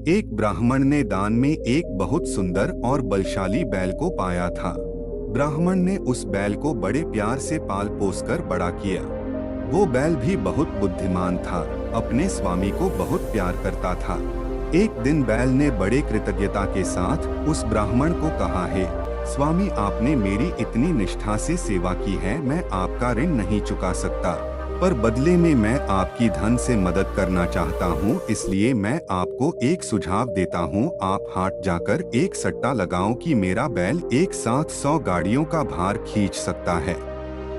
एक ब्राह्मण ने दान में एक बहुत सुंदर और बलशाली बैल को पाया था। ब्राह्मण ने उस बैल को बड़े प्यार से पाल पोस कर बड़ा किया। वो बैल भी बहुत बुद्धिमान था, अपने स्वामी को बहुत प्यार करता था। एक दिन बैल ने बड़े कृतज्ञता के साथ उस ब्राह्मण को कहा, है स्वामी, आपने मेरी इतनी निष्ठा से सेवा की है, मैं आपका ऋण नहीं चुका सकता, पर बदले में मैं आपकी धन से मदद करना चाहता हूँ, इसलिए मैं आपको एक सुझाव देता हूँ। आप हाट जाकर एक सट्टा लगाओ कि मेरा बैल एक साथ 100 गाड़ियों का भार खींच सकता है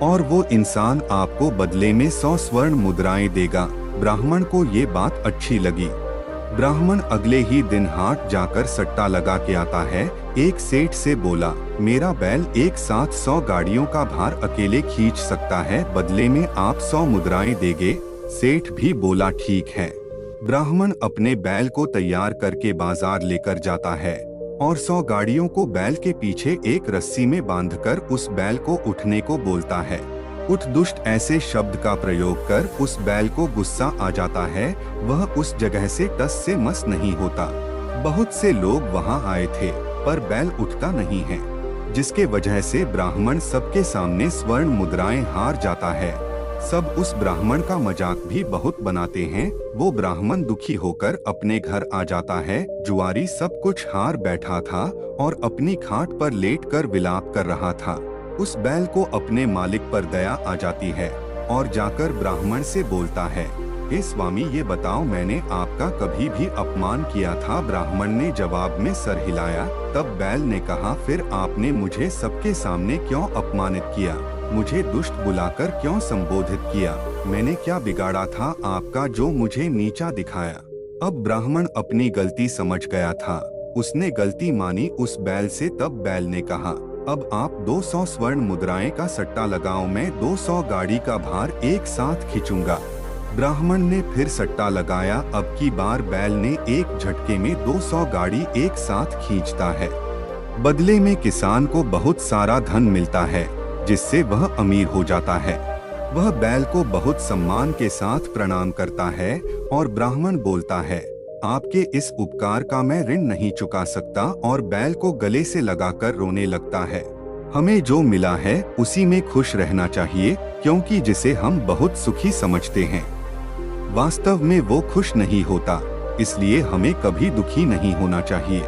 और वो इंसान आपको बदले में 100 स्वर्ण मुद्राएं देगा। ब्राह्मण को ये बात अच्छी लगी। ब्राह्मण अगले ही दिन हाट जाकर सट्टा लगा के आता है। एक सेठ से बोला, मेरा बैल एक साथ 100 गाड़ियों का भार अकेले खींच सकता है, बदले में आप 100 मुद्राएं देंगे। सेठ भी बोला, ठीक है। ब्राह्मण अपने बैल को तैयार करके बाजार लेकर जाता है और 100 गाड़ियों को बैल के पीछे एक रस्सी में बांधकर उस बैल को उठने को बोलता है। उठ दुष्ट ऐसे शब्द का प्रयोग कर उस बैल को गुस्सा आ जाता है। वह उस जगह से टस से मस नहीं होता। बहुत से लोग वहां आए थे, पर बैल उठता नहीं है, जिसके वजह से ब्राह्मण सबके सामने स्वर्ण मुद्राएं हार जाता है। सब उस ब्राह्मण का मजाक भी बहुत बनाते हैं। वो ब्राह्मण दुखी होकर अपने घर आ जाता है। जुआरी सब कुछ हार बैठा था और अपनी खाट पर लेटकर विलाप कर रहा था। उस बैल को अपने मालिक पर दया आ जाती है और जाकर ब्राह्मण से बोलता है, हे स्वामी, ये बताओ, मैंने आपका कभी भी अपमान किया था? ब्राह्मण ने जवाब में सर हिलाया। तब बैल ने कहा, फिर आपने मुझे सबके सामने क्यों अपमानित किया? मुझे दुष्ट बुलाकर क्यों संबोधित किया? मैंने क्या बिगाड़ा था आपका जो मुझे नीचा दिखाया? अब ब्राह्मण अपनी गलती समझ गया था। उसने गलती मानी उस बैल से। तब बैल ने कहा, अब आप 200 स्वर्ण मुद्राएं का सट्टा लगाओ, मैं 200 गाड़ी का भार एक साथ खींचूंगा। ब्राह्मण ने फिर सट्टा लगाया। अब की बार बैल ने एक झटके में 200 गाड़ी एक साथ खींचता है। बदले में किसान को बहुत सारा धन मिलता है, जिससे वह अमीर हो जाता है। वह बैल को बहुत सम्मान के साथ प्रणाम करता है और ब्राह्मण बोलता है, आपके इस उपकार का मैं ऋण नहीं चुका सकता, और बैल को गले से लगाकर रोने लगता है। हमें जो मिला है उसी में खुश रहना चाहिए, क्योंकि जिसे हम बहुत सुखी समझते हैं वास्तव में वो खुश नहीं होता। इसलिए हमें कभी दुखी नहीं होना चाहिए।